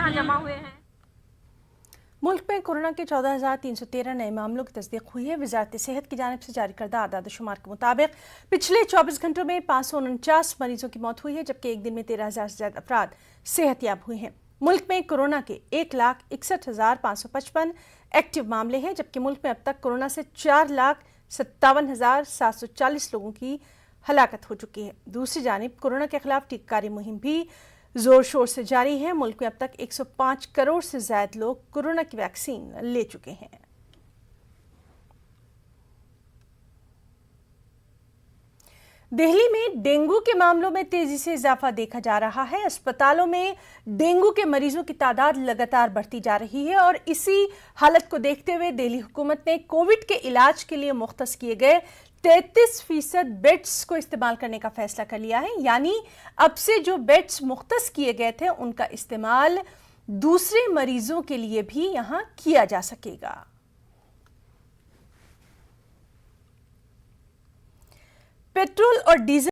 यहाँ जमा हुए हैं। मुल्क में कोरोना के 14,313 नए मामलों की तस्दीक हुई है। वजारत सेहत की जानिब से जारी करदा आदाद शुमार के मुताबिक पिछले 24 घंटों में 549 मरीजों की मौत हुई है, जबकि एक दिन में 13,000 से ज्यादा अफराद सेहतयाब हुए हैं। मुल्क में कोरोना के 1,61,555 एक्टिव मामले हैं, जबकि मुल्क में अब तक कोरोना से 4,57,740 लोगों की हलाकत हो चुकी है। दूसरी जानिब कोरोना के खिलाफ टीकाकरी मुहिम भी जोर शोर से जारी है। मुल्क में अब तक 105 करोड़ से ज्यादा लोग कोरोना की वैक्सीन ले चुके हैं। दिल्ली में डेंगू के मामलों में तेजी से इजाफा देखा जा रहा है। अस्पतालों में डेंगू के मरीजों की तादाद लगातार बढ़ती जा रही है और इसी हालत को देखते हुए दिल्ली हुकूमत ने कोविड के इलाज के लिए मुख्तस किए गए 33% बेड्स को इस्तेमाल करने का फैसला कर लिया है। यानी अब से जो बेड्स मुख्तस किए गए थे उनका इस्तेमाल दूसरे मरीजों के लिए भी यहां किया जा सकेगा। पेट्रोल और डीजल